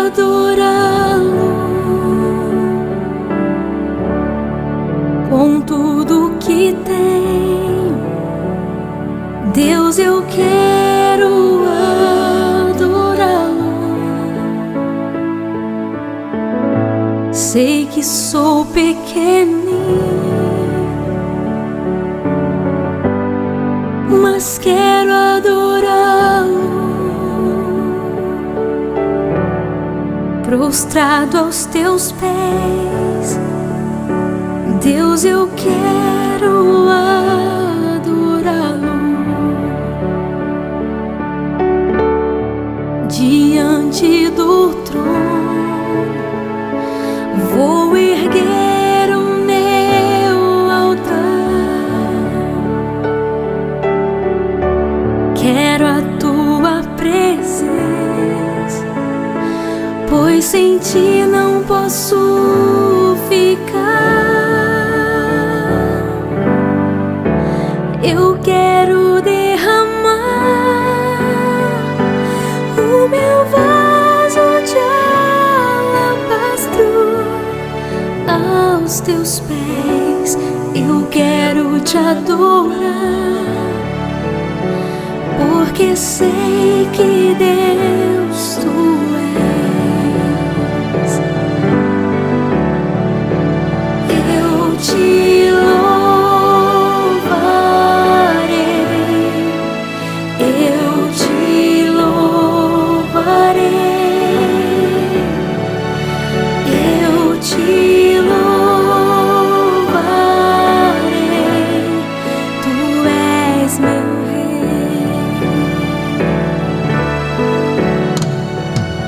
adorá-lo com tudo que tenho. Deus, eu quero adorá-lo. Sei que sou pequenino, mas quero adorá-lo, prostrado aos teus pés. Deus, eu quero adorá-lo. Diante do trono vou erguer o meu altar. Quero a tua presença, pois sem ti não posso ficar. Eu quero derramar o meu vaso de alabastro aos teus pés. Eu quero te adorar, porque sei que Deus tu és. Eu te louvarei, eu te louvarei, eu te louvarei. Tu és meu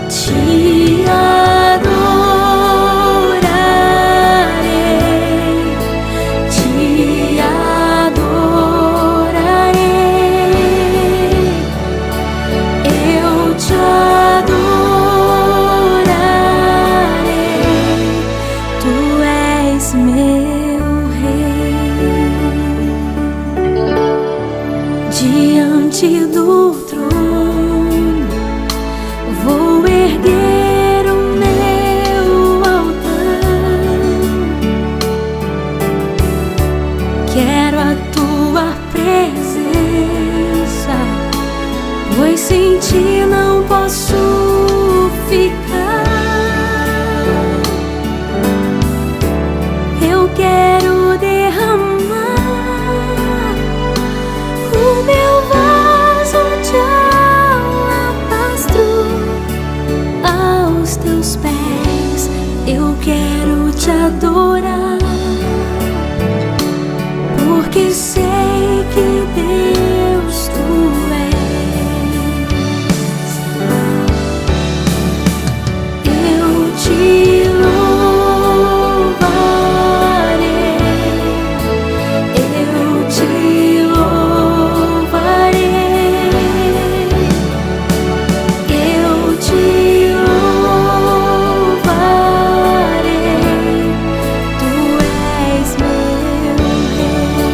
te adorarei, te adorarei, eu te adorarei. Tu és meu Rei. Diante do trono vou erguer o meu altar. Quero a tua presença, pois sem ti não posso ficar. Eu quero derramar o meu vaso de alabastro aos teus pés. Eu quero te adorar, porque sei que Deus tu és. Eu te louvarei, eu te louvarei, eu te louvarei. Tu és meu Rei.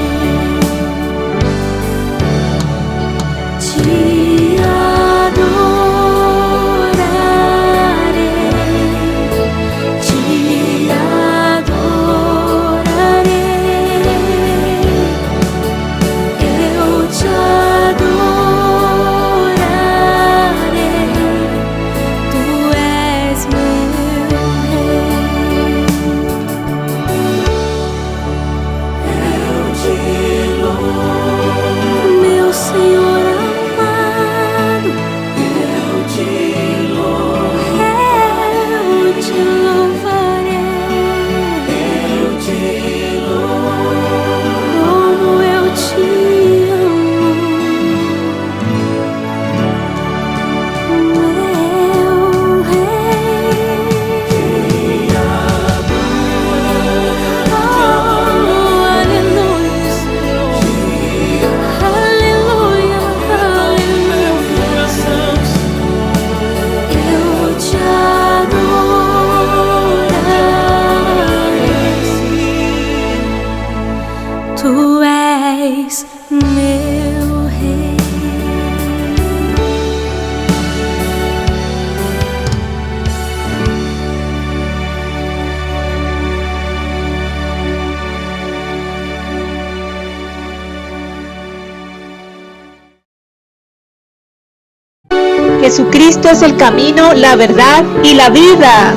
Jesucristo es el camino, la verdad y la vida.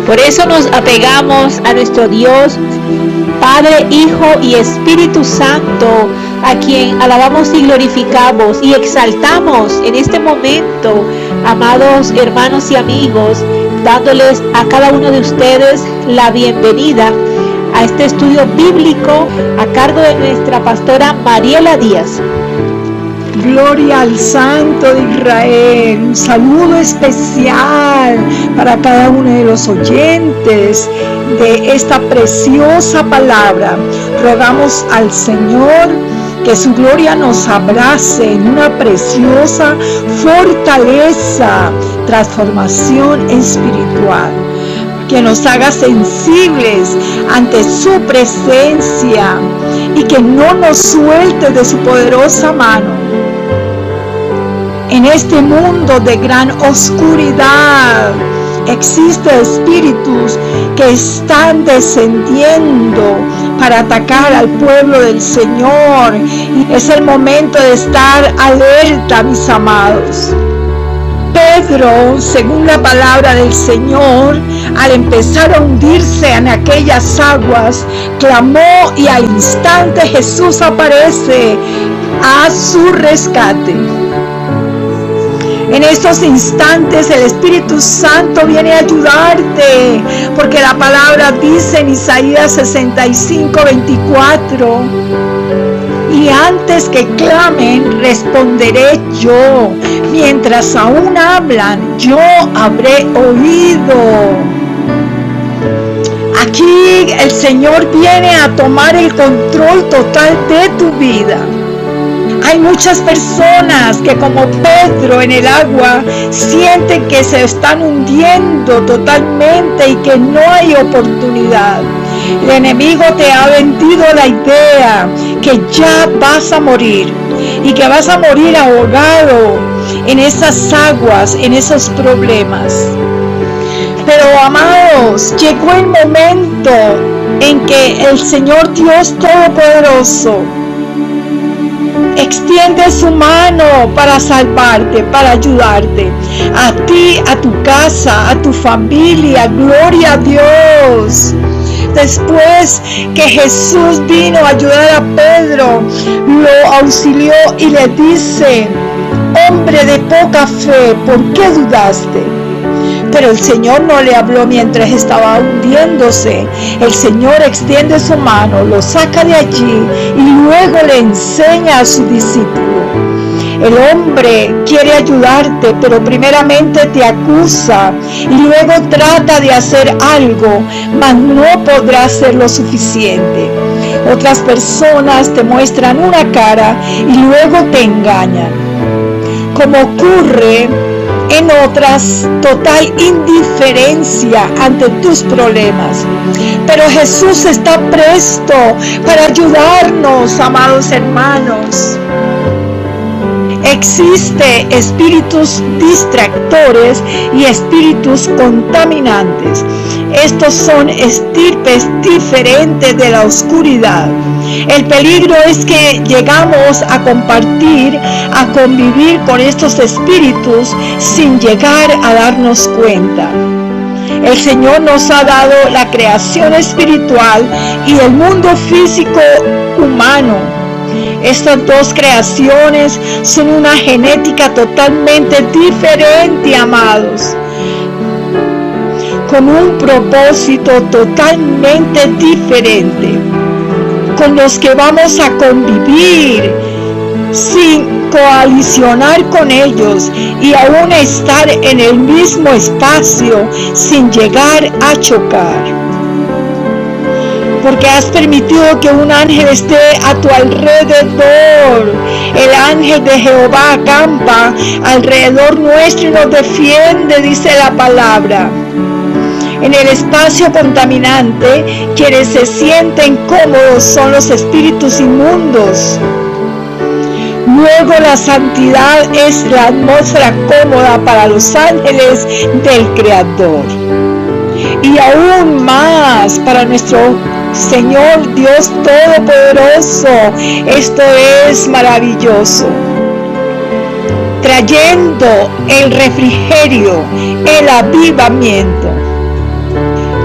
Por eso nos apegamos a nuestro Dios, Padre, Hijo y Espíritu Santo, a quien alabamos y glorificamos y exaltamos en este momento, amados hermanos y amigos, dándoles a cada uno de ustedes la bienvenida a este estudio bíblico a cargo de nuestra pastora Mariela Díaz. Gloria al Santo de Israel. Un saludo especial para cada uno de los oyentes de esta preciosa palabra. Rogamos al Señor que su gloria nos abrace en una preciosa fortaleza, transformación espiritual, que nos haga sensibles ante su presencia y que no nos suelte de su poderosa mano. En este mundo de gran oscuridad existen espíritus que están descendiendo para atacar al pueblo del Señor. Y es el momento de estar alerta, mis amados. Pedro, según la palabra del Señor, al empezar a hundirse en aquellas aguas, clamó y al instante Jesús aparece a su rescate. En estos instantes el Espíritu Santo viene a ayudarte, porque la palabra dice en Isaías 65:24, y antes que clamen, responderé yo, mientras aún hablan, yo habré oído. Aquí el Señor viene a tomar el control total de tu vida. Hay muchas personas que, como Pedro en el agua, sienten que se están hundiendo totalmente y que no hay oportunidad. El enemigo te ha vendido la idea que ya vas a morir y que vas a morir ahogado en esas aguas, en esos problemas. Pero, amados, llegó el momento en que el Señor Dios Todopoderoso extiende su mano para salvarte, para ayudarte, a ti, a tu casa, a tu familia. Gloria a Dios. Después que Jesús vino a ayudar a Pedro, lo auxilió y le dice: hombre de poca fe, ¿por qué dudaste? Pero el Señor no le habló mientras estaba hundiéndose. El Señor extiende su mano, lo saca de allí y luego le enseña a su discípulo. El hombre quiere ayudarte, pero primeramente te acusa y luego trata de hacer algo, mas no podrá hacer lo suficiente. Otras personas te muestran una cara y luego te engañan. Como ocurre en otras, total indiferencia ante tus problemas. Pero Jesús está presto para ayudarnos, amados hermanos. Existen espíritus distractores y espíritus contaminantes. Estos son estirpes diferentes de la oscuridad. El peligro es que llegamos a compartir, a convivir con estos espíritus sin llegar a darnos cuenta. El Señor nos ha dado la creación espiritual y el mundo físico humano. Estas dos creaciones son una genética totalmente diferente, amados, con un propósito totalmente diferente, con los que vamos a convivir sin coalicionar con ellos y aún estar en el mismo espacio sin llegar a chocar. Porque has permitido que un ángel esté a tu alrededor. El ángel de Jehová acampa alrededor nuestro y nos defiende, dice la palabra. En el espacio contaminante, quienes se sienten cómodos son los espíritus inmundos. Luego la santidad es la atmósfera cómoda para los ángeles del Creador. Y aún más para nuestro Señor Dios Todopoderoso. Esto es maravilloso. trayendo el refrigerio, el avivamiento.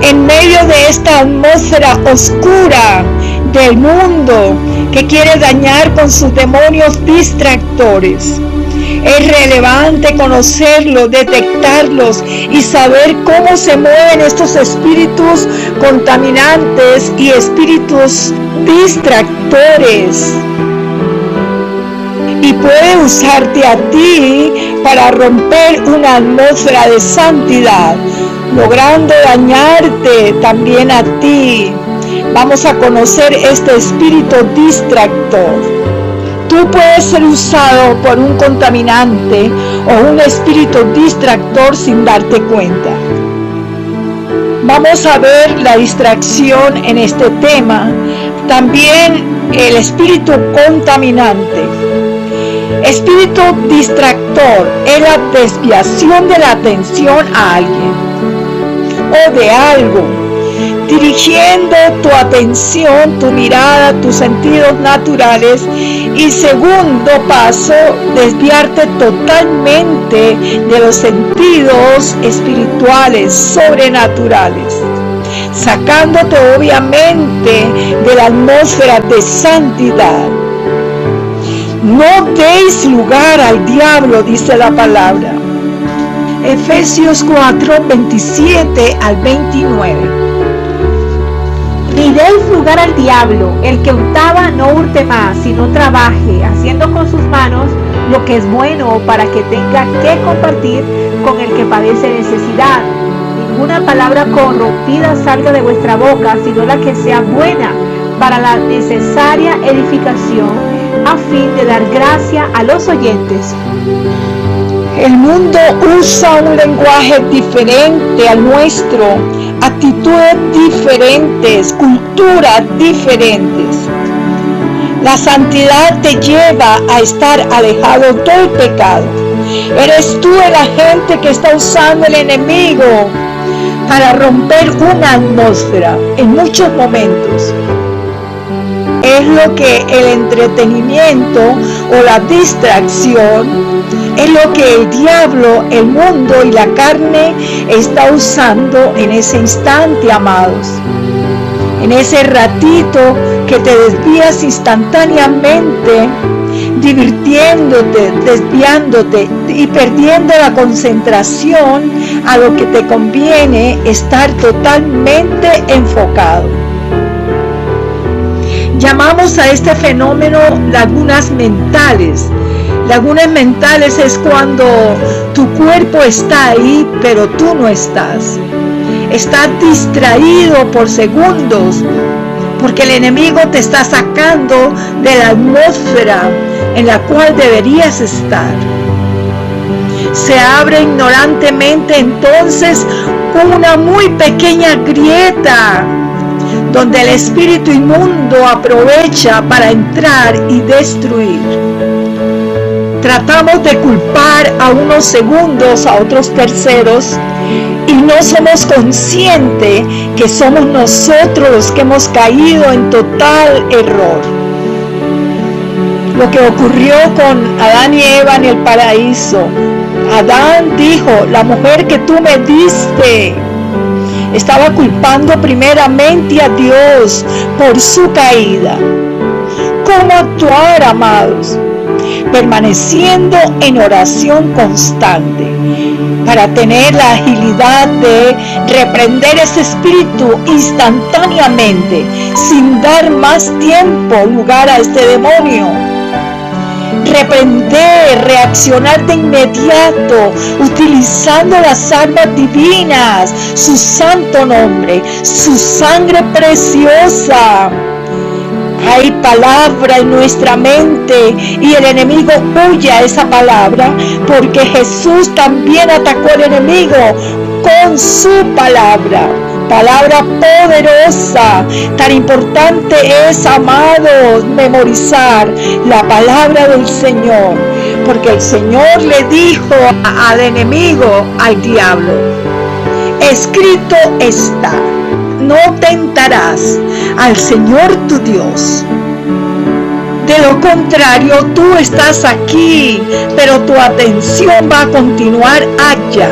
En medio de esta atmósfera oscura del mundo que quiere dañar con sus demonios distractores, es relevante conocerlos, detectarlos y saber cómo se mueven estos espíritus contaminantes y espíritus distractores. Y puede usarte a ti para romper una atmósfera de santidad, logrando dañarte también a ti. Vamos a conocer este espíritu distractor. Tú puedes ser usado por un contaminante o un espíritu distractor sin darte cuenta. Vamos a ver la distracción en este tema. También el espíritu contaminante. Espíritu distractor es la desviación de la atención a alguien o de algo, dirigiendo tu atención, tu mirada, tus sentidos naturales, y segundo paso, desviarte totalmente de los sentidos espirituales, sobrenaturales, sacándote obviamente de la atmósfera de santidad. No deis lugar al diablo, dice la palabra. Efesios 4, 27 al 29. Ni deis lugar al diablo, el que hurtaba no hurte más, sino trabaje, haciendo con sus manos lo que es bueno, para que tenga que compartir con el que padece necesidad. Ninguna palabra corrompida salga de vuestra boca, sino la que sea buena para la necesaria edificación, a fin de dar gracia a los oyentes. El mundo usa un lenguaje diferente al nuestro, actitudes diferentes, culturas diferentes. La santidad te lleva a estar alejado del pecado. Eres tú el agente que está usando el enemigo para romper una atmósfera en muchos momentos. Es lo que el entretenimiento o la distracción, es lo que el diablo, el mundo y la carne está usando en ese instante, amados. En ese ratito que te desvías instantáneamente, divirtiéndote, desviándote y perdiendo la concentración a lo que te conviene estar totalmente enfocado. Llamamos a este fenómeno lagunas mentales. Lagunas mentales es cuando tu cuerpo está ahí, pero tú no estás. Estás distraído por segundos, porque el enemigo te está sacando de la atmósfera en la cual deberías estar. Se abre ignorantemente entonces una muy pequeña grieta, donde el espíritu inmundo aprovecha para entrar y destruir. Tratamos de culpar a unos segundos a otros terceros y no somos conscientes que somos nosotros los que hemos caído en total error. Lo que ocurrió con Adán y Eva en el paraíso. Adán dijo: la mujer que tú me diste. Estaba culpando primeramente a Dios por su caída. ¿Cómo actuar, amados? Permaneciendo en oración constante para tener la agilidad de reprender ese espíritu instantáneamente, sin dar más lugar a este demonio. Reprender, reaccionar de inmediato, utilizando las armas divinas, su santo nombre, su sangre preciosa. Hay palabra en nuestra mente y el enemigo huye a esa palabra, porque Jesús también atacó al enemigo con su palabra. Palabra poderosa. Tan importante es, amados, memorizar la palabra del Señor, porque el Señor le dijo al enemigo, al diablo: escrito está, no tentarás al Señor tu Dios. De lo contrario, tú estás aquí, pero tu atención va a continuar allá.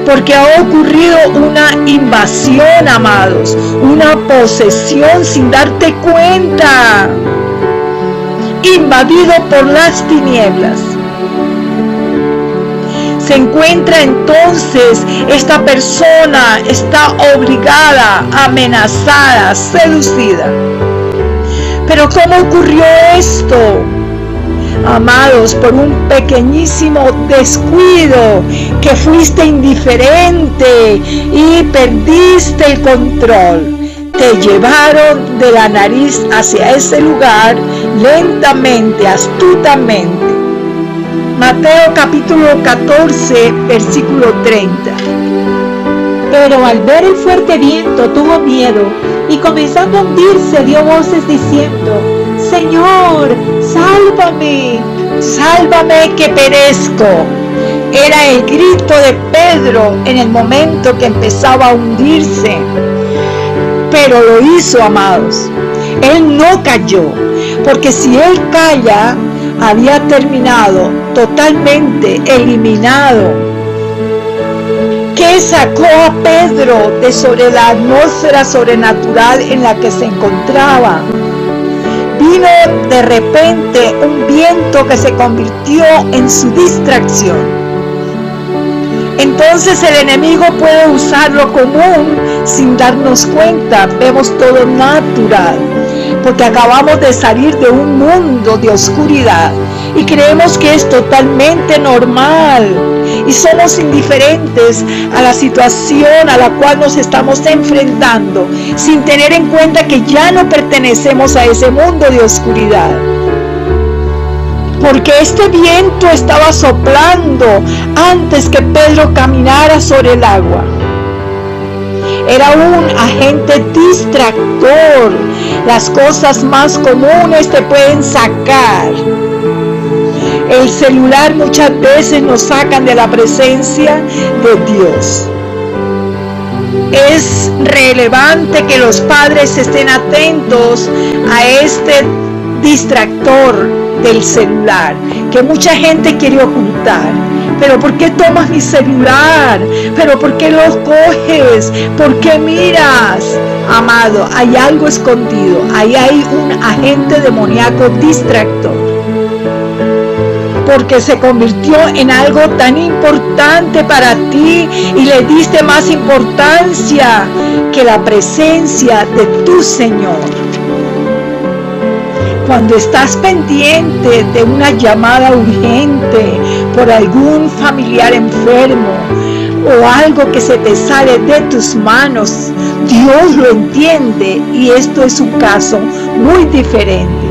Porque ha ocurrido una invasión, amados, una posesión sin darte cuenta. Invadido por las tinieblas. Se encuentra entonces esta persona, está obligada, amenazada, seducida. Pero ¿cómo ocurrió esto? Amados, por un pequeñísimo descuido, que fuiste indiferente y perdiste el control. Te llevaron de la nariz hacia ese lugar lentamente, astutamente. Mateo capítulo 14, versículo 30. Pero al ver el fuerte viento tuvo miedo y comenzando a hundirse dio voces diciendo: Señor, sálvame. Sálvame que perezco. Era el grito de Pedro en el momento que empezaba a hundirse. Pero lo hizo, amados. Él no cayó, porque si él calla, había terminado, totalmente eliminado. ¿Qué sacó a Pedro de sobre la atmósfera sobrenatural en la que se encontraba? Vino de repente un viento que se convirtió en su distracción. Entonces el enemigo puede usar lo común sin darnos cuenta. Vemos todo natural, porque acabamos de salir de un mundo de oscuridad y creemos que es totalmente normal y somos indiferentes a la situación a la cual nos estamos enfrentando, sin tener en cuenta que ya no pertenecemos a ese mundo de oscuridad. Porque este viento estaba soplando antes que Pedro caminara sobre el agua. Era un agente distractor. Las cosas más comunes te pueden sacar. El celular muchas veces nos sacan de la presencia de Dios. Es relevante que los padres estén atentos a este distractor del celular, que mucha gente quiere ocultar. Pero ¿por qué tomas mi celular? ¿Pero por qué lo coges? ¿Por qué miras? Amado, hay algo escondido. Ahí hay un agente demoníaco distractor. Porque se convirtió en algo tan importante para ti y le diste más importancia que la presencia de tu Señor. Cuando estás pendiente de una llamada urgente por algún familiar enfermo o algo que se te sale de tus manos, Dios lo entiende y esto es un caso muy diferente.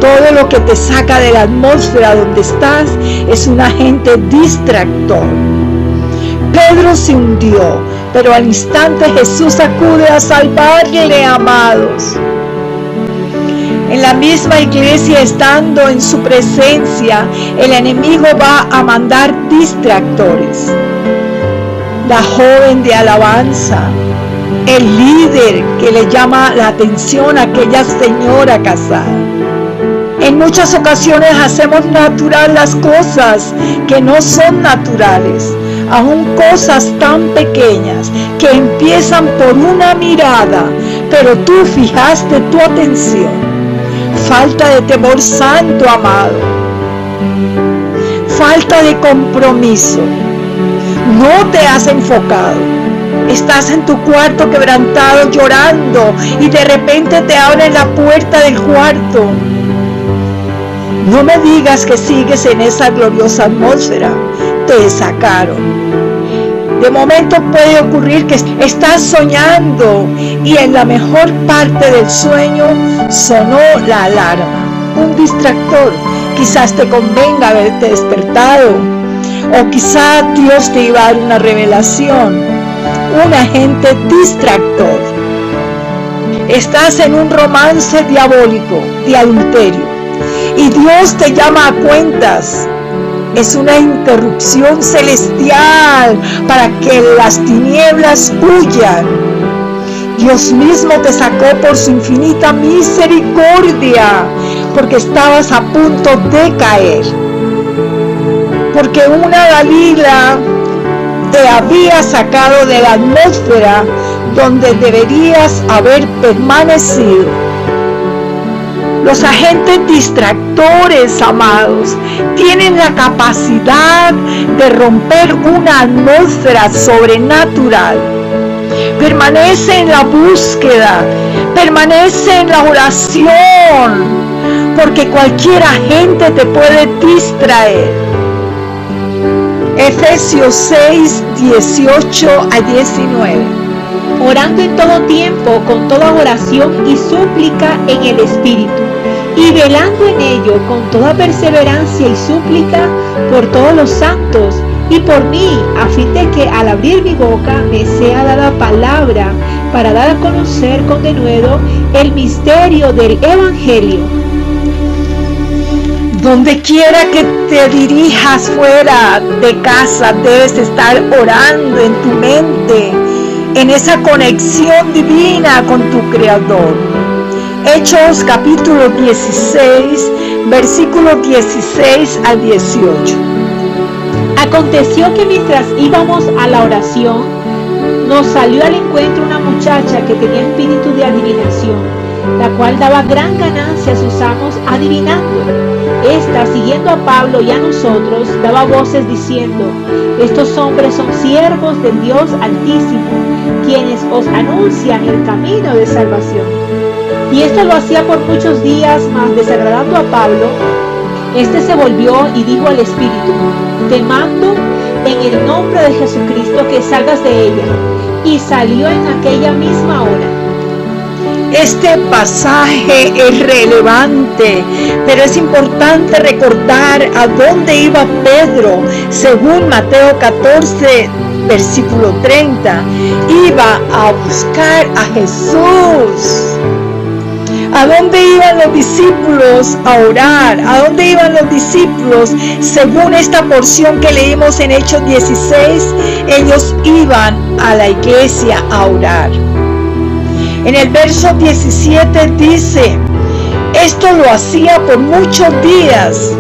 Todo lo que te saca de la atmósfera donde estás es un agente distractor. Pedro se hundió, pero al instante Jesús acude a salvarle, amados. En la misma iglesia, estando en su presencia, el enemigo va a mandar distractores. La joven de alabanza, el líder que le llama la atención a aquella señora casada. En muchas ocasiones hacemos natural las cosas que no son naturales, aún cosas tan pequeñas que empiezan por una mirada, pero tú fijaste tu atención. Falta de temor santo, amado. Falta de compromiso. No te has enfocado. Estás en tu cuarto quebrantado, llorando, y de repente te abren la puerta del cuarto. No me digas que sigues en esa gloriosa atmósfera. Te sacaron. De momento puede ocurrir que estás soñando y en la mejor parte del sueño sonó la alarma. Un distractor. Quizás te convenga haberte despertado, o quizá Dios te iba a dar una revelación. Un agente distractor. Estás en un romance diabólico, de adulterio, y Dios te llama a cuentas. Es una interrupción celestial para que las tinieblas huyan. Dios mismo te sacó por su infinita misericordia, porque estabas a punto de caer. Porque una Dalila te había sacado de la atmósfera donde deberías haber permanecido. Los agentes distractores, amados, tienen la capacidad de romper una atmósfera sobrenatural. Permanece en la búsqueda, permanece en la oración, porque cualquier agente te puede distraer. Efesios 6, 18 a 19. Orando en todo tiempo, con toda oración y súplica en el Espíritu, y velando en ello con toda perseverancia y súplica por todos los santos, y por mí, a fin de que al abrir mi boca me sea dada palabra para dar a conocer con denuedo el misterio del Evangelio. Donde quiera que te dirijas fuera de casa, debes estar orando en tu mente, en esa conexión divina con tu Creador. Hechos capítulo 16, versículos 16 al 18. Aconteció que mientras íbamos a la oración, nos salió al encuentro una muchacha que tenía espíritu de adivinación, la cual daba gran ganancia a sus amos adivinando. Esta, siguiendo a Pablo y a nosotros, daba voces diciendo: estos hombres son siervos del Dios Altísimo, quienes os anuncian el camino de salvación. Y esto lo hacía por muchos días, mas desagradando a Pablo, este se volvió y dijo al espíritu: te mando en el nombre de Jesucristo que salgas de ella. Y salió en aquella misma hora. Este pasaje es relevante, pero es importante recordar a dónde iba Pedro. Según Mateo 14, versículo 30, iba a buscar a Jesús. ¿A dónde iban los discípulos a orar? ¿A dónde iban los discípulos? Según esta porción que leímos en Hechos 16, ellos iban a la iglesia a orar. En el verso 17 dice: esto lo hacía por muchos días.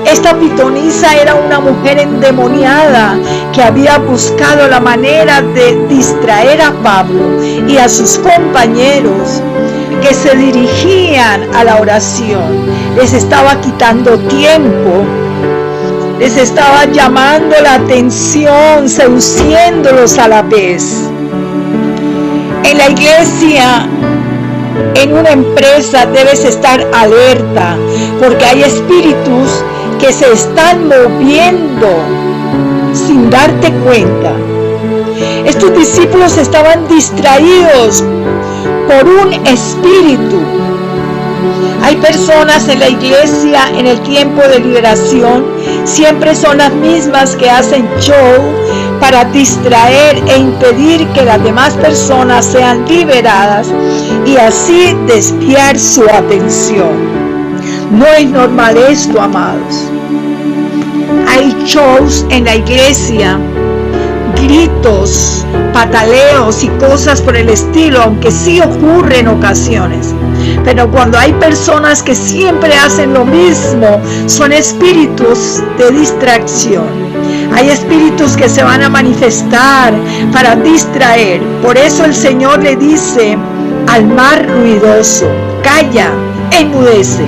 Esta pitonisa era una mujer endemoniada que había buscado la manera de distraer a Pablo y a sus compañeros que se dirigían a la oración. Les estaba quitando tiempo, les estaba llamando la atención, seduciéndolos a la vez. En la iglesia, en una empresa, debes estar alerta, porque hay espíritus que se están moviendo sin darte cuenta. Estos discípulos estaban distraídos por un espíritu. Hay personas en la iglesia en el tiempo de liberación, siempre son las mismas que hacen show para distraer e impedir que las demás personas sean liberadas y así desviar su atención. No es normal esto, amados. Hay shows en la iglesia, gritos, pataleos y cosas por el estilo, aunque sí ocurre en ocasiones. Pero cuando hay personas que siempre hacen lo mismo, son espíritus de distracción. Hay espíritus que se van a manifestar para distraer. Por eso el Señor le dice al mar ruidoso: calla, enmudece.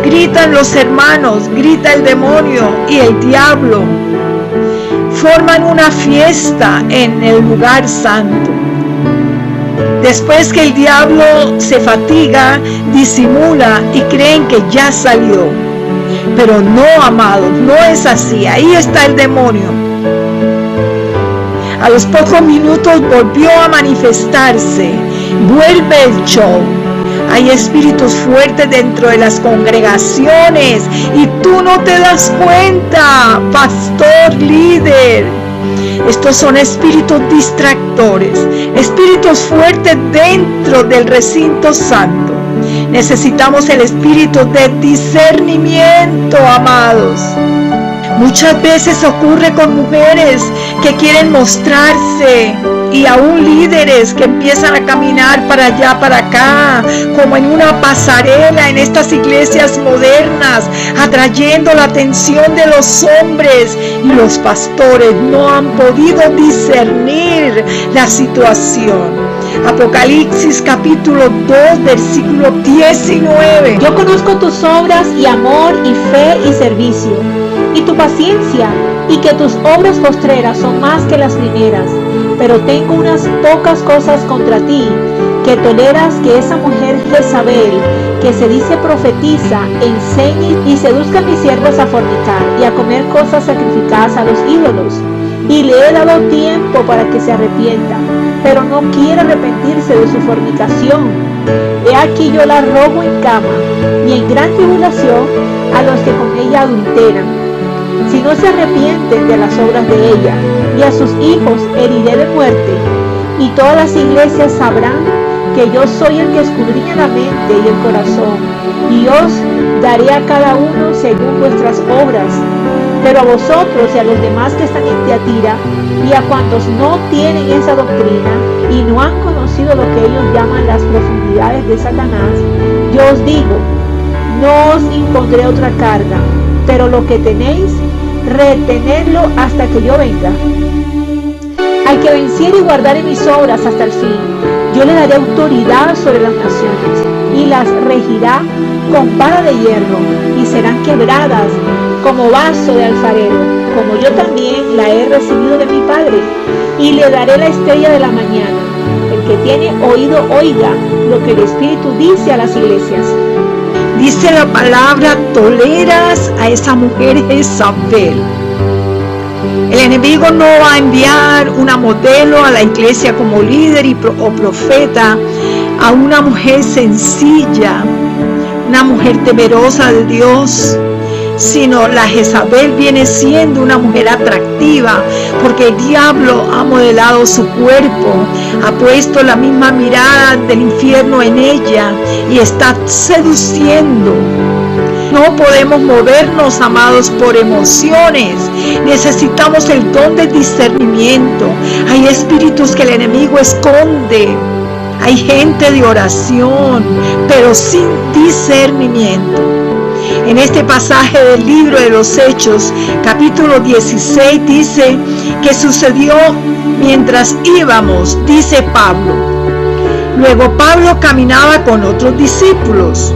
Gritan los hermanos, grita el demonio y el diablo. Forman una fiesta en el lugar santo. Después que el diablo se fatiga, disimula y creen que ya salió. Pero no, amados, no es así. Ahí está el demonio. A los pocos minutos volvió a manifestarse. Vuelve el show. Hay espíritus fuertes dentro de las congregaciones y tú no te das cuenta, pastor, líder. Estos son espíritus distractores, espíritus fuertes dentro del recinto santo. Necesitamos el espíritu de discernimiento, amados. Muchas veces ocurre con mujeres que quieren mostrarse y aún líderes que empiezan a caminar para allá, para acá, como en una pasarela en estas iglesias modernas, atrayendo la atención de los hombres, y los pastores no han podido discernir la situación. Apocalipsis capítulo 2, versículo 19. Yo conozco tus obras y amor y fe y servicio, y tu paciencia, y que tus obras postreras son más que las primeras. Pero tengo unas pocas cosas contra ti, que toleras que esa mujer Jezabel, que se dice profetiza, enseñe y seduzca a mis siervos a fornicar y a comer cosas sacrificadas a los ídolos. Y le he dado tiempo para que se arrepienta, pero no quiere arrepentirse de su fornicación. He aquí yo la arrojo en cama y en gran tribulación a los que con ella adulteran, si no se arrepienten de las obras de ella, y a sus hijos heriré de muerte, y todas las iglesias sabrán que yo soy el que escudriña la mente y el corazón, y os daré a cada uno según vuestras obras. Pero a vosotros y a los demás que están en Tiatira, y a cuantos no tienen esa doctrina, y no han conocido lo que ellos llaman las profundidades de Satanás, yo os digo, no os impondré otra carga, pero lo que tenéis, retenedlo hasta que yo venga. Al que venciere y guardare mis obras hasta el fin, yo le daré autoridad sobre las naciones, y las regirá con vara de hierro, y serán quebradas como vaso de alfarero, como yo también la he recibido de mi Padre. Y le daré la estrella de la mañana. El que tiene oído, oiga lo que el Espíritu dice a las iglesias. Dice la palabra, toleras a esa mujer Jezabel. El enemigo no va a enviar una modelo a la iglesia como líder o profeta, a una mujer sencilla, una mujer temerosa de Dios, sino la Jezabel viene siendo una mujer atractiva, porque el diablo ha modelado su cuerpo, ha puesto la misma mirada del infierno en ella y está seduciendo. No podemos movernos, amados, por emociones. Necesitamos el don de discernimiento. Hay espíritus que el enemigo esconde. Hay gente de oración, pero sin discernimiento. En este pasaje del libro de los Hechos, capítulo 16, dice que sucedió mientras íbamos, dice Pablo. Luego Pablo caminaba con otros discípulos,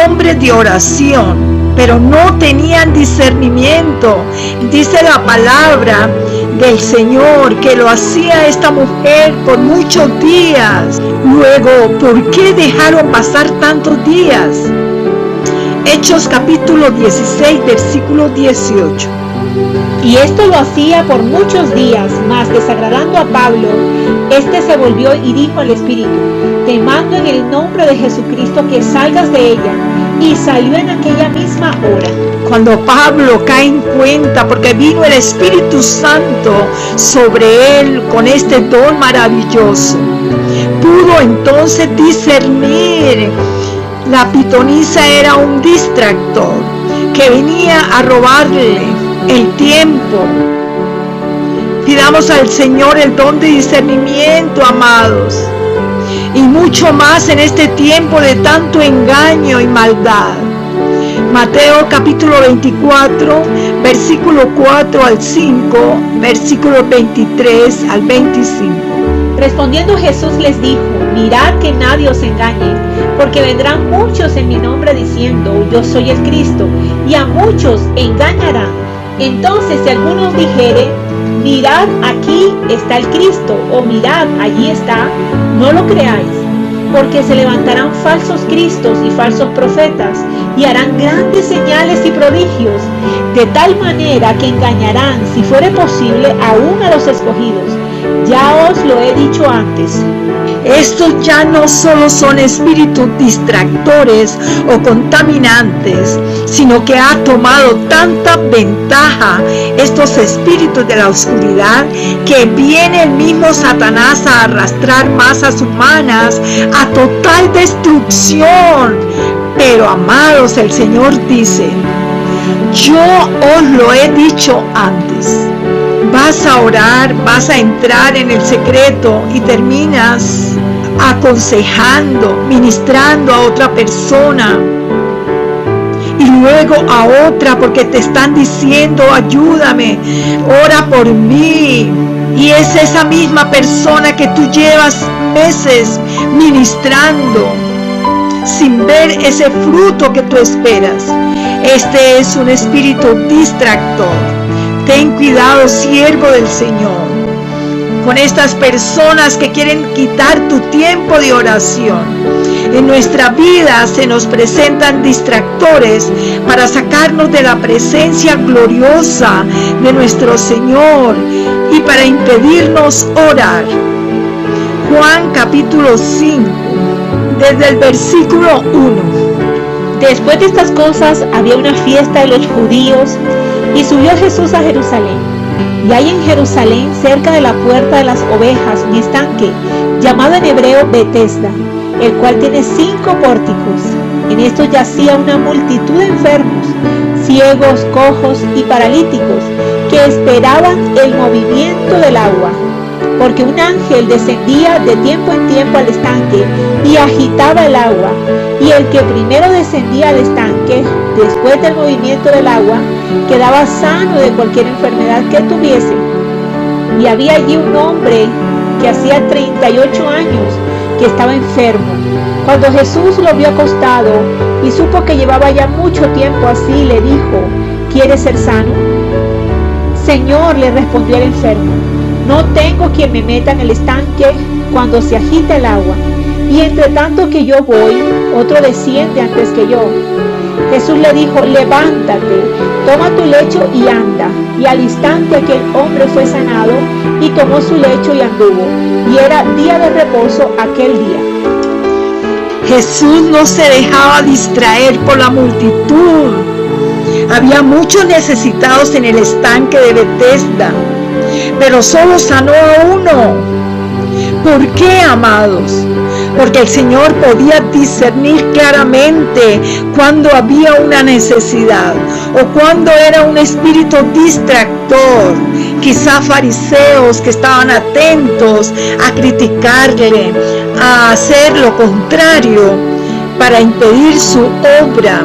hombres de oración, pero no tenían discernimiento. Dice la palabra del Señor que lo hacía esta mujer por muchos días. Luego, ¿por qué dejaron pasar tantos días? Hechos capítulo 16, versículo 18. Y esto lo hacía por muchos días, mas desagradando a Pablo, este se volvió y dijo al Espíritu: te mando en el nombre de Jesucristo que salgas de ella. Y salió en aquella misma hora. Cuando Pablo cae en cuenta, porque vino el Espíritu Santo sobre él con este don maravilloso, pudo entonces discernir. La pitonisa era un distractor que venía a robarle el tiempo. Pidamos al Señor el don de discernimiento, amados, y mucho más en este tiempo de tanto engaño y maldad. Mateo capítulo 24, versículo 4 al 5, versículo 23 al 25. Respondiendo Jesús les dijo: mirad que nadie os engañe, porque vendrán muchos en mi nombre diciendo: yo soy el Cristo, y a muchos engañarán. Entonces si alguno os dijere: mirad, aquí está el Cristo, o mirad, allí está, no lo creáis, porque se levantarán falsos cristos y falsos profetas, y harán grandes señales y prodigios, de tal manera que engañarán, si fuere posible, aún a los escogidos. Ya os lo he dicho antes. Estos ya no solo son espíritus distractores o contaminantes, sino que ha tomado tanta ventaja estos espíritus de la oscuridad, que viene el mismo Satanás a arrastrar masas humanas a total destrucción. Pero amados, el Señor dice: yo os lo he dicho antes. Vas a orar, vas a entrar en el secreto y terminas aconsejando, ministrando a otra persona y luego a otra porque te están diciendo ayúdame, ora por mí, y es esa misma persona que tú llevas meses ministrando sin ver ese fruto que tú esperas. Este es un espíritu distractor. Ten cuidado, siervo del Señor, con estas personas que quieren quitar tu tiempo de oración. En nuestra vida se nos presentan distractores para sacarnos de la presencia gloriosa de nuestro Señor y para impedirnos orar. Juan capítulo 5, desde el versículo 1. Después de estas cosas había una fiesta de los judíos y subió Jesús a Jerusalén. Y hay en Jerusalén, cerca de la puerta de las ovejas, un estanque, llamado en hebreo Betesda, el cual tiene 5 pórticos. En esto yacía una multitud de enfermos, ciegos, cojos y paralíticos, que esperaban el movimiento del agua, porque un ángel descendía de tiempo en tiempo al estanque y agitaba el agua, y el que primero descendía al estanque, después del movimiento del agua, quedaba sano de cualquier enfermedad que tuviese. Y había allí un hombre que hacía 38 años que estaba enfermo. Cuando Jesús lo vio acostado y supo que llevaba ya mucho tiempo así, le dijo: ¿quieres ser sano? Señor, le respondió el enfermo, no tengo quien me meta en el estanque cuando se agita el agua, y entre tanto que yo voy, otro desciende antes que yo. Jesús le dijo: levántate, toma tu lecho y anda. Y al instante aquel hombre fue sanado y tomó su lecho y anduvo. Y era día de reposo aquel día. Jesús no se dejaba distraer por la multitud. Había muchos necesitados en el estanque de Betesda, pero solo sanó a uno. ¿Por qué, amados? Porque el Señor podía discernir claramente cuando había una necesidad o cuando era un espíritu distractor. Quizá fariseos que estaban atentos a criticarle, a hacer lo contrario para impedir su obra.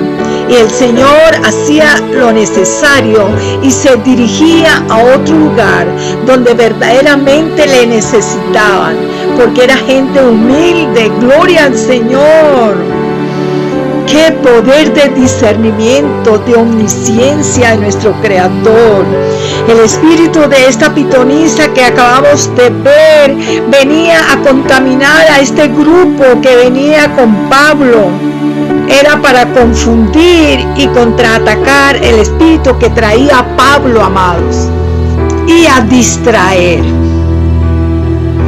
Y el Señor hacía lo necesario y se dirigía a otro lugar donde verdaderamente le necesitaban, porque era gente humilde. Gloria al Señor. Qué poder de discernimiento, de omnisciencia de nuestro Creador. El espíritu de esta pitonisa que acabamos de ver venía a contaminar a este grupo que venía con Pablo. Era para confundir y contraatacar el espíritu que traía a Pablo, amados, y a distraer.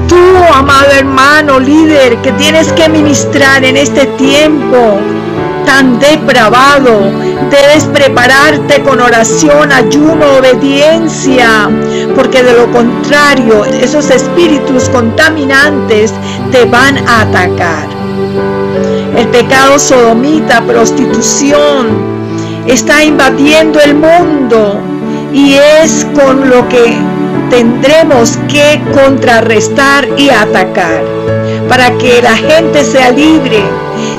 Tú, amado hermano, líder, que tienes que ministrar en este tiempo tan depravado, debes prepararte con oración, ayuno, obediencia, porque de lo contrario, esos espíritus contaminantes te van a atacar. El pecado sodomita, prostitución, está invadiendo el mundo y es con lo que tendremos que contrarrestar y atacar para que la gente sea libre.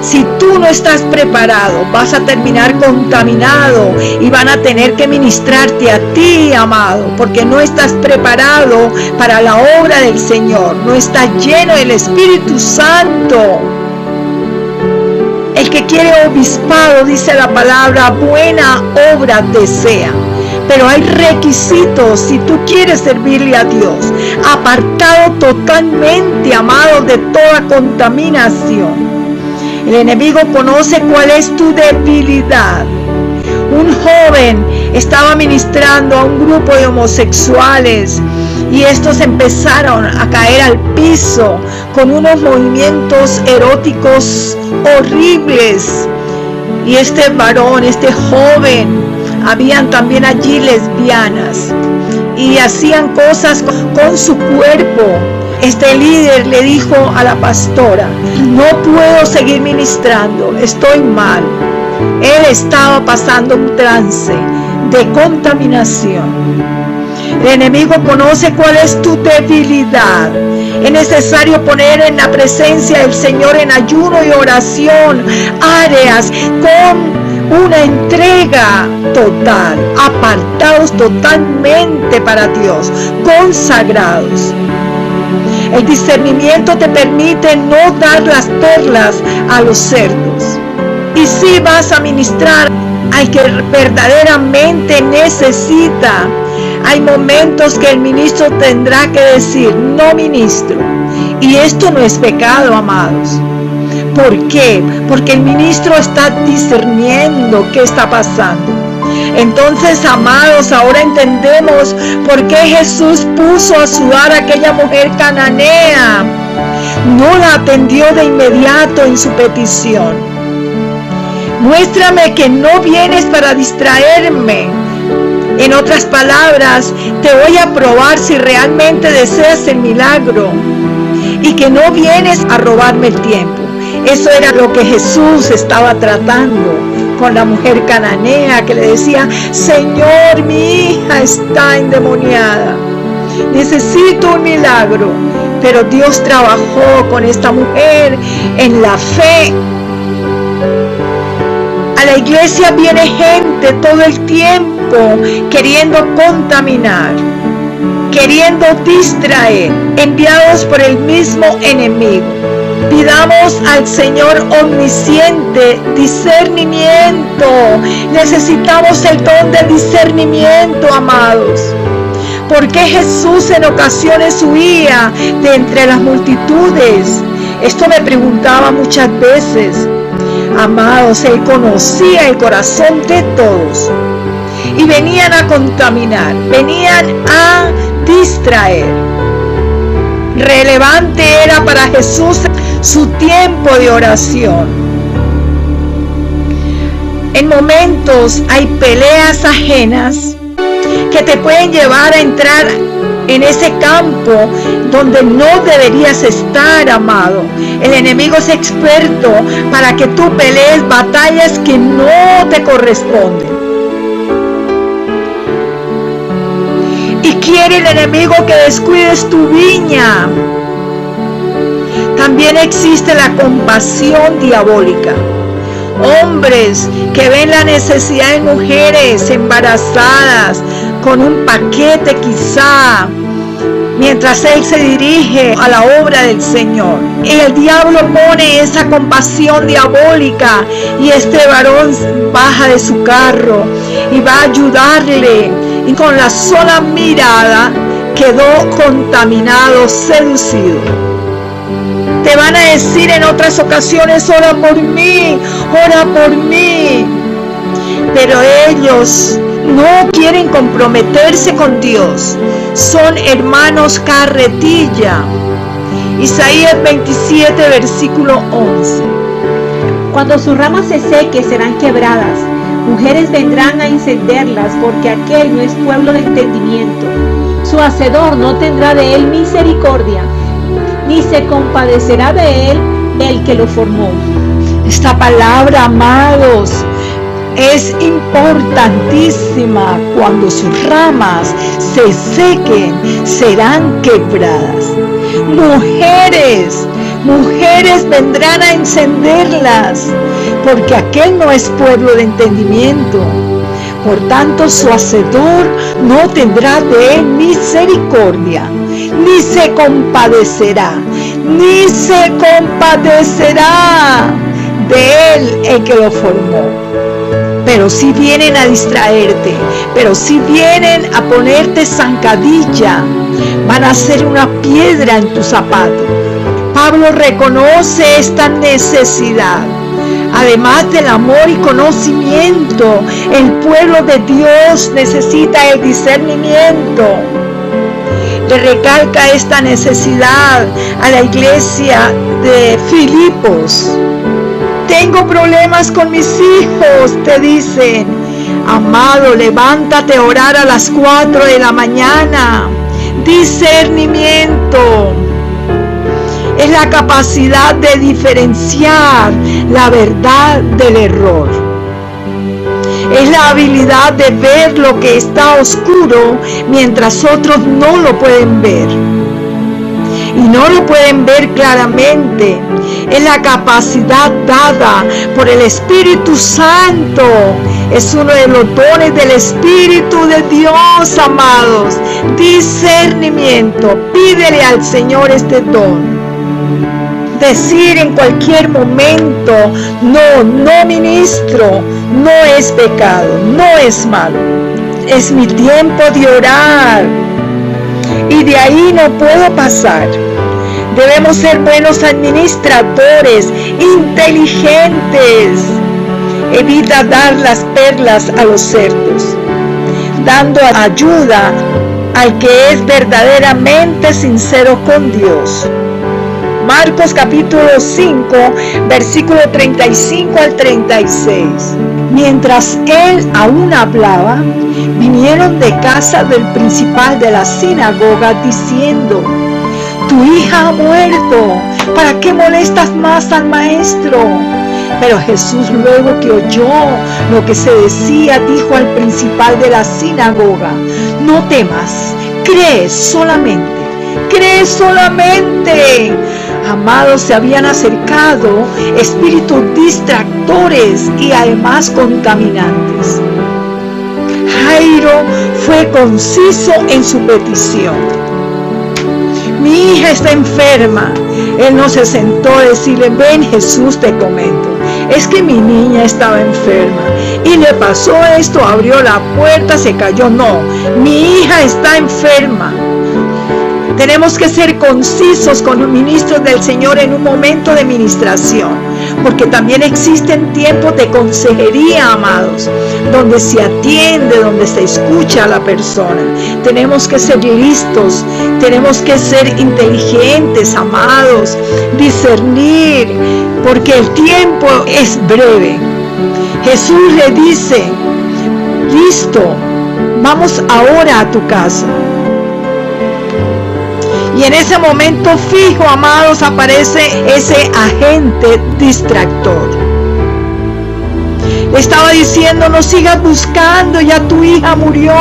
Si tú no estás preparado, vas a terminar contaminado y van a tener que ministrarte a ti, amado, porque no estás preparado para la obra del Señor, no estás lleno del Espíritu Santo. El que quiere obispado, dice la palabra, buena obra desea. Pero hay requisitos si tú quieres servirle a Dios. Apartado totalmente, amado, de toda contaminación. El enemigo conoce cuál es tu debilidad. Un joven estaba ministrando a un grupo de homosexuales y estos empezaron a caer al piso con unos movimientos eróticos horribles. Y este varón, este joven, habían también allí lesbianas y hacían cosas con su cuerpo. Este líder le dijo a la pastora: no puedo seguir ministrando, estoy mal. Él estaba pasando un trance, de contaminación. El enemigo conoce cuál es tu debilidad. Es necesario poner en la presencia del Señor en ayuno y oración áreas con una entrega total, apartados totalmente para Dios, consagrados. El discernimiento te permite no dar las perlas a los cerdos. Y si vas a ministrar al que verdaderamente necesita, hay momentos que el ministro tendrá que decir, no ministro. Y esto no es pecado, amados. ¿Por qué? Porque el ministro está discerniendo qué está pasando. Entonces, amados, ahora entendemos por qué Jesús puso a sudar a aquella mujer cananea. No la atendió de inmediato en su petición. Muéstrame que no vienes para distraerme. En otras palabras, te voy a probar si realmente deseas el milagro y que no vienes a robarme el tiempo. Eso era lo que Jesús estaba tratando con la mujer cananea, que le decía, Señor, mi hija está endemoniada, necesito un milagro. Pero Dios trabajó con esta mujer en la fe. A la iglesia viene gente todo el tiempo queriendo contaminar, queriendo distraer, enviados por el mismo enemigo. Pidamos al Señor omnisciente discernimiento. Necesitamos el don de discernimiento, amados. ¿Por qué Jesús en ocasiones huía de entre las multitudes? Esto me preguntaba muchas veces. Amados, Él conocía el corazón de todos. Y venían a contaminar, venían a distraer. Relevante era para Jesús su tiempo de oración. En momentos hay peleas ajenas que te pueden llevar a entrar en ese campo donde no deberías estar, amado. El enemigo es experto para que tú pelees batallas que no te corresponden. Y quiere el enemigo que descuides tu viña. También existe la compasión diabólica. Hombres que ven la necesidad de mujeres embarazadas con un paquete quizá, mientras él se dirige a la obra del Señor. Y el diablo pone esa compasión diabólica y este varón baja de su carro y va a ayudarle, y con la sola mirada quedó contaminado, seducido. Te van a decir en otras ocasiones, ora por mí, ora por mí. Pero ellos no quieren comprometerse con Dios. Son hermanos carretilla. Isaías 27, versículo 11. Cuando sus ramas se sequen serán quebradas. Mujeres vendrán a encenderlas, porque aquel no es pueblo de entendimiento. Su hacedor no tendrá de él misericordia, ni se compadecerá de él el que lo formó. Esta palabra, amados, es importantísima. Cuando sus ramas se sequen, serán quebradas. Mujeres vendrán a encenderlas, porque aquel no es pueblo de entendimiento. Por tanto, su hacedor no tendrá de él misericordia, ni se compadecerá de él el que lo formó. Pero si vienen a distraerte, pero si vienen a ponerte zancadilla, van a ser una piedra en tu zapato. Pablo reconoce esta necesidad. Además del amor y conocimiento, el pueblo de Dios necesita el discernimiento. Le recalca esta necesidad a la iglesia de Filipos. Tengo problemas con mis hijos, te dicen. Amado, levántate a orar a las 4 de la mañana. Discernimiento es la capacidad de diferenciar la verdad del error. Es la habilidad de ver lo que está oscuro mientras otros no lo pueden ver. Y no lo pueden ver claramente. Es la capacidad dada por el Espíritu Santo. Es uno de los dones del Espíritu de Dios, amados. Discernimiento. Pídele al Señor este don. Decir en cualquier momento, no ministro, no es pecado, no es malo. Es mi tiempo de orar. Y de ahí no puedo pasar. Debemos ser buenos administradores, inteligentes. Evita dar las perlas a los cerdos, dando ayuda al que es verdaderamente sincero con Dios. Marcos capítulo 5, versículo 35 al 36. Mientras él aún hablaba, vinieron de casa del principal de la sinagoga diciendo: tu hija ha muerto, ¿para qué molestas más al maestro? Pero Jesús, luego que oyó lo que se decía, dijo al principal de la sinagoga: no temas, cree solamente. Cree solamente. Amados, se habían acercado espíritus distractores y además contaminantes. Jairo fue conciso en su petición. Mi hija está enferma. Él no se sentó a decirle: ven Jesús, te comento. Es que mi niña estaba enferma y le pasó esto, abrió la puerta, se cayó. No, mi hija está enferma. Tenemos que ser concisos con los ministros del Señor en un momento de ministración, porque también existen tiempos de consejería, amados, donde se atiende, donde se escucha a la persona. Tenemos que ser listos, tenemos que ser inteligentes, amados, discernir, porque el tiempo es breve. Jesús le dice: listo, vamos ahora a tu casa. Y en ese momento fijo, amados, aparece ese agente distractor. Le estaba diciendo: no sigas buscando, ya tu hija murió,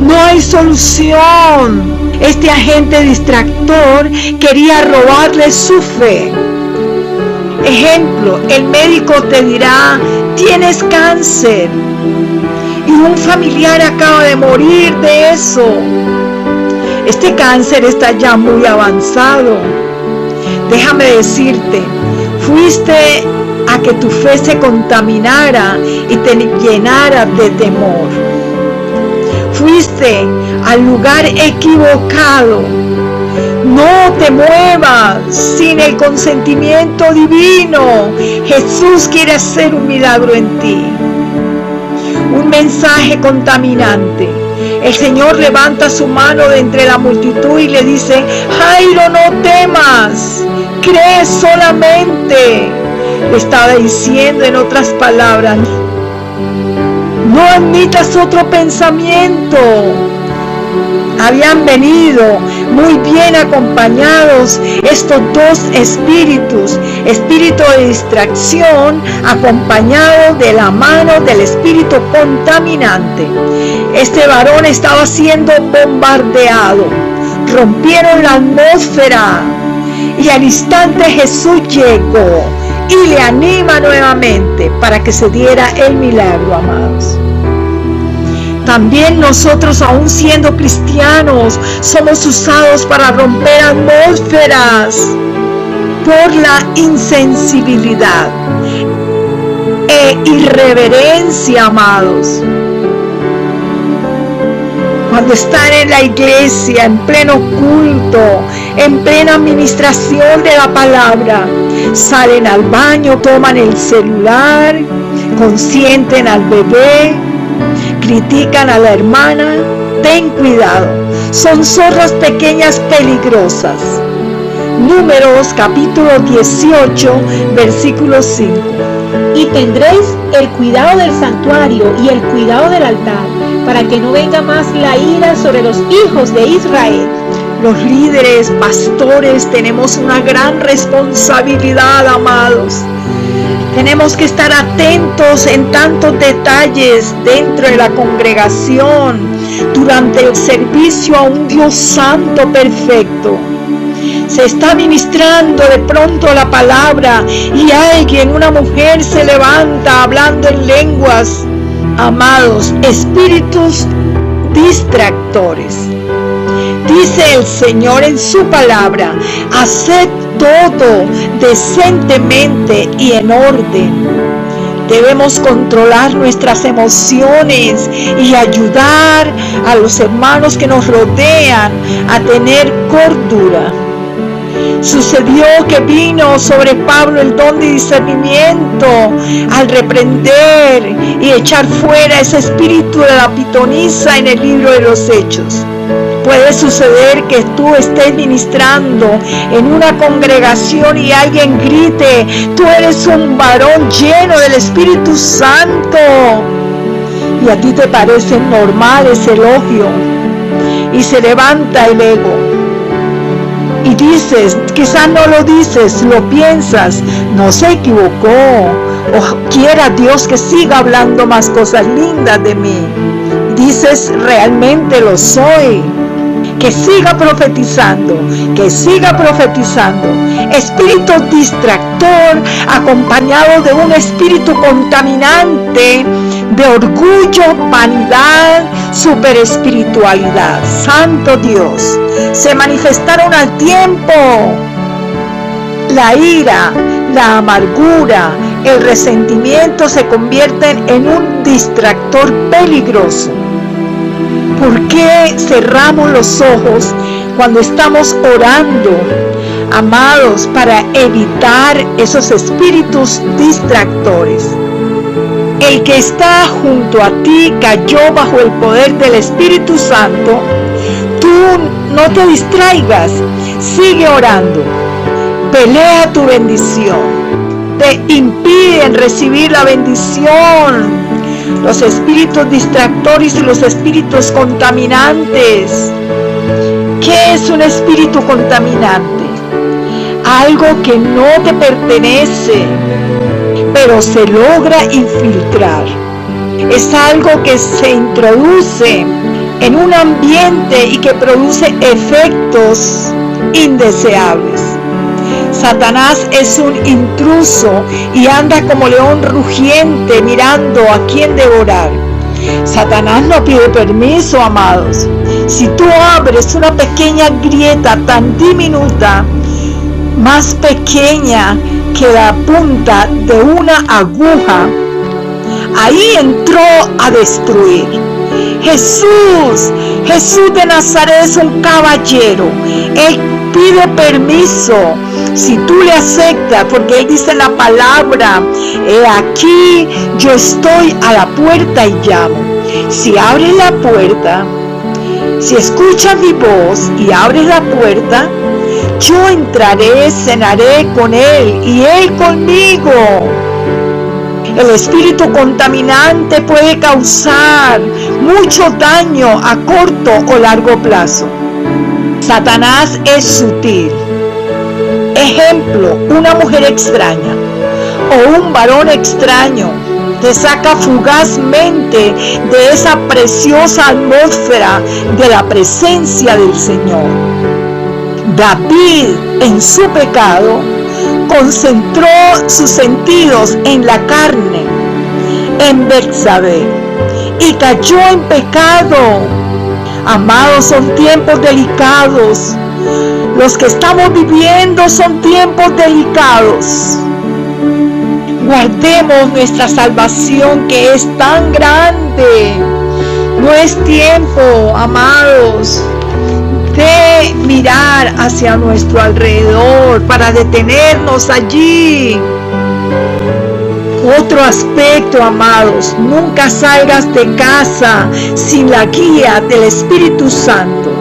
no hay solución. Este agente distractor quería robarle su fe. Ejemplo, el médico te dirá: tienes cáncer y un familiar acaba de morir de eso. Este cáncer está ya muy avanzado. Déjame decirte, fuiste a que tu fe se contaminara y te llenara de temor. Fuiste al lugar equivocado. No te muevas sin el consentimiento divino. Jesús quiere hacer un milagro en ti. Un mensaje contaminante. El Señor levanta su mano de entre la multitud y le dice: Jairo, no temas, cree solamente. Le estaba diciendo en otras palabras: no admitas otro pensamiento. Habían venido muy bien acompañados estos dos espíritus, espíritu de distracción acompañado de la mano del espíritu contaminante. Este varón estaba siendo bombardeado, rompieron la atmósfera y al instante Jesús llegó y le anima nuevamente para que se diera el milagro, amados. También nosotros, aún siendo cristianos, somos usados para romper atmósferas por la insensibilidad e irreverencia, amados. Cuando están en la iglesia, en pleno culto, en plena administración de la palabra, salen al baño, toman el celular, consienten al bebé, critican a la hermana. Ten cuidado, son zorras pequeñas peligrosas. Números capítulo 18, versículo 5. Y tendréis el cuidado del santuario y el cuidado del altar, para que no venga más la ira sobre los hijos de Israel. Los líderes, pastores, tenemos una gran responsabilidad, amados. Tenemos que estar atentos en tantos detalles dentro de la congregación, durante el servicio a un Dios santo perfecto. Se está ministrando de pronto la palabra y alguien, una mujer, se levanta hablando en lenguas. Amados, espíritus distractores. Dice el Señor en su palabra: haced todo decentemente y en orden. Debemos controlar nuestras emociones y ayudar a los hermanos que nos rodean a tener cordura. Sucedió que vino sobre Pablo el don de discernimiento al reprender y echar fuera ese espíritu de la pitonisa en el libro de los Hechos. Puede suceder que tú estés ministrando en una congregación y alguien grite: tú eres un varón lleno del Espíritu Santo. Y a ti te parece normal ese elogio. Y se levanta el ego. Y dices, quizás no lo dices, lo piensas, no se equivocó. O quiera Dios que siga hablando más cosas lindas de mí. Dices, realmente lo soy. Que siga profetizando, que siga profetizando. Espíritu distractor acompañado de un espíritu contaminante de orgullo, vanidad, superespiritualidad. Santo Dios, se manifestaron al tiempo la ira, la amargura, el resentimiento se convierten en un distractor peligroso. ¿Por qué cerramos los ojos cuando estamos orando, amados, para evitar esos espíritus distractores? El que está junto a ti cayó bajo el poder del Espíritu Santo. Tú no te distraigas, sigue orando. Pelea tu bendición. Te impiden recibir la bendición. Los espíritus distractores y los espíritus contaminantes. ¿Qué es un espíritu contaminante? Algo que no te pertenece, pero se logra infiltrar. Es algo que se introduce en un ambiente y que produce efectos indeseables. Satanás es un intruso y anda como león rugiente mirando a quién devorar. Satanás no pide permiso, amados. Si tú abres una pequeña grieta tan diminuta, más pequeña que la punta de una aguja, ahí entró a destruir. Jesús de Nazaret es un caballero. Él pide permiso. Si tú le aceptas, porque Él dice en la palabra: he aquí, yo estoy a la puerta y llamo. Si abres la puerta, si escuchas mi voz y abres la puerta, yo entraré, cenaré con Él y Él conmigo. El espíritu contaminante puede causar mucho daño a corto o largo plazo. Satanás es sutil. Ejemplo, una mujer extraña o un varón extraño te saca fugazmente de esa preciosa atmósfera de la presencia del Señor. David, en su pecado, concentró sus sentidos en la carne, en Betsabé, y cayó en pecado. Amados, son tiempos delicados. Los que estamos viviendo son tiempos delicados. Guardemos nuestra salvación, que es tan grande. No es tiempo, amados, de mirar hacia nuestro alrededor para detenernos allí. Otro aspecto, amados: nunca salgas de casa sin la guía del Espíritu Santo.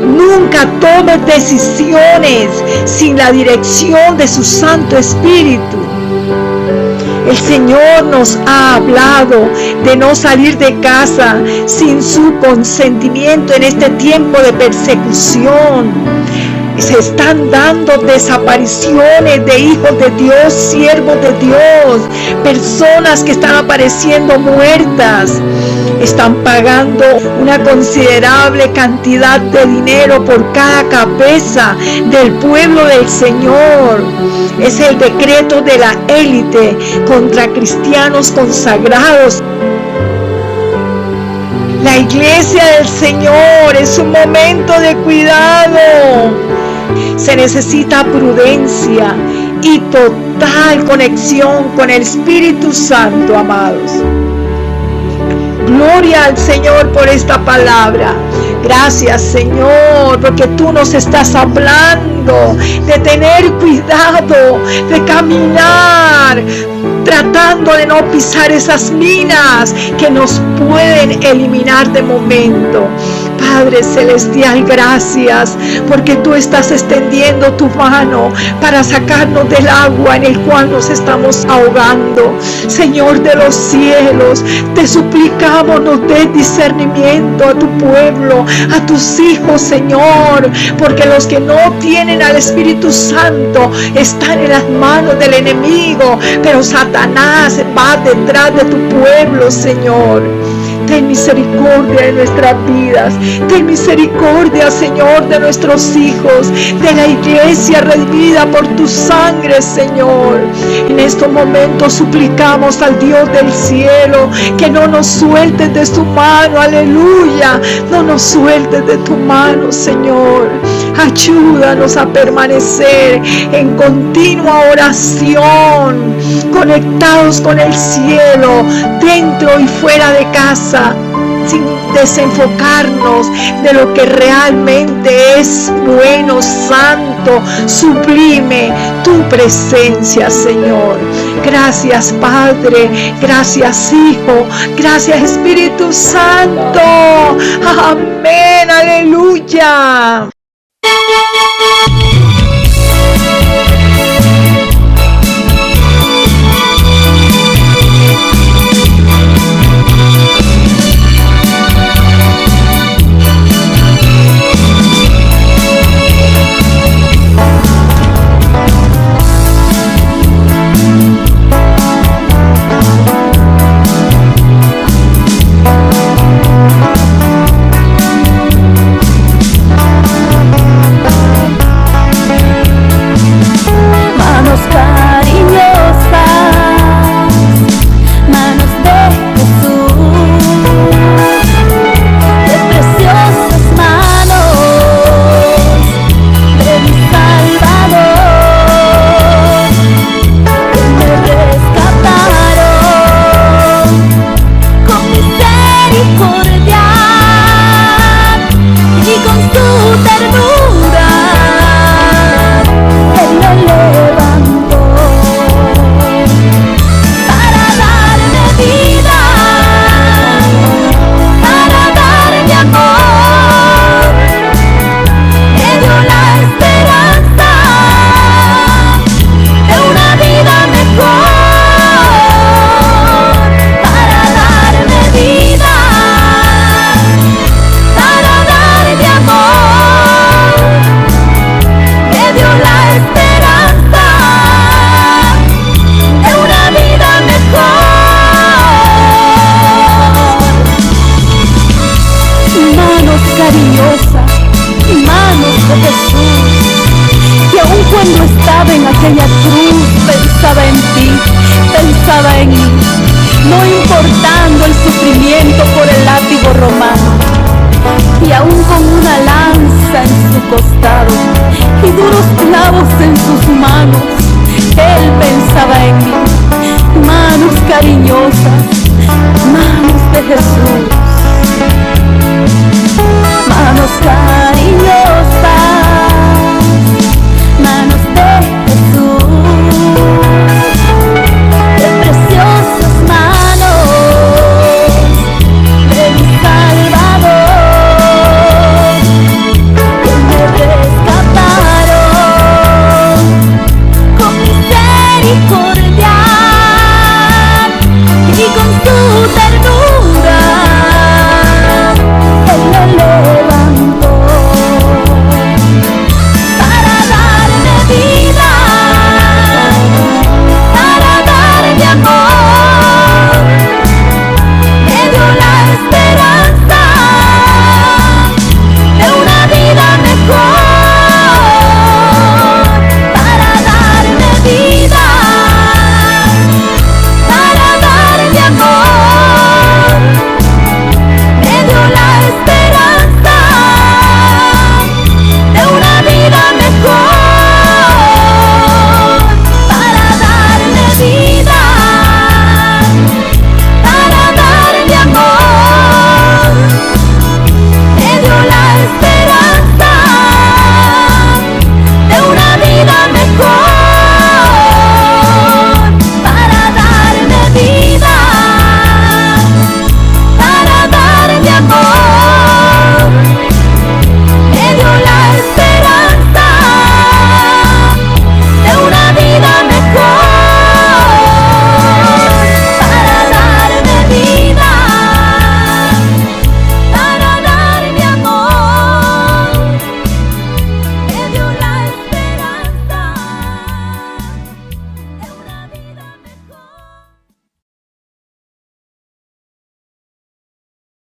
Nunca tomes decisiones sin la dirección de su Santo Espíritu. El Señor nos ha hablado de no salir de casa sin su consentimiento en este tiempo de persecución. Se están dando desapariciones de hijos de Dios, siervos de Dios, personas que están apareciendo muertas. Están pagando una considerable cantidad de dinero por cada cabeza del pueblo del Señor. Es el decreto de la élite contra cristianos consagrados. La iglesia del Señor es un momento de cuidado. Se necesita prudencia y total conexión con el Espíritu Santo, amados. Gloria al Señor por esta palabra. Gracias, Señor, porque tú nos estás hablando de tener cuidado, de caminar, tratando de no pisar esas minas que nos pueden eliminar de momento. Padre Celestial, gracias, porque tú estás extendiendo tu mano para sacarnos del agua en el cual nos estamos ahogando. Señor de los cielos, te suplicamos nos des discernimiento a tu pueblo, a tus hijos, Señor, porque los que no tienen al Espíritu Santo están en las manos del enemigo, pero Satanás va detrás de tu pueblo, Señor. Ten misericordia de nuestras vidas. Ten misericordia, Señor, de nuestros hijos, de la iglesia redimida por tu sangre, Señor. En estos momentos suplicamos al Dios del cielo que no nos sueltes de su mano. Aleluya. No nos sueltes de tu mano, Señor. Ayúdanos a permanecer en continua oración, conectados con el cielo, dentro y fuera de casa, sin desenfocarnos de lo que realmente es bueno, santo, sublime, tu presencia, Señor. Gracias, Padre, gracias, Hijo, gracias, Espíritu Santo. Amén, aleluya. en aquella cruz, pensaba en ti, pensaba en mí, no importando el sufrimiento por el látigo romano, y aún con una lanza en su costado y duros clavos en sus manos, él pensaba en mí. Manos cariñosas, manos de Jesús.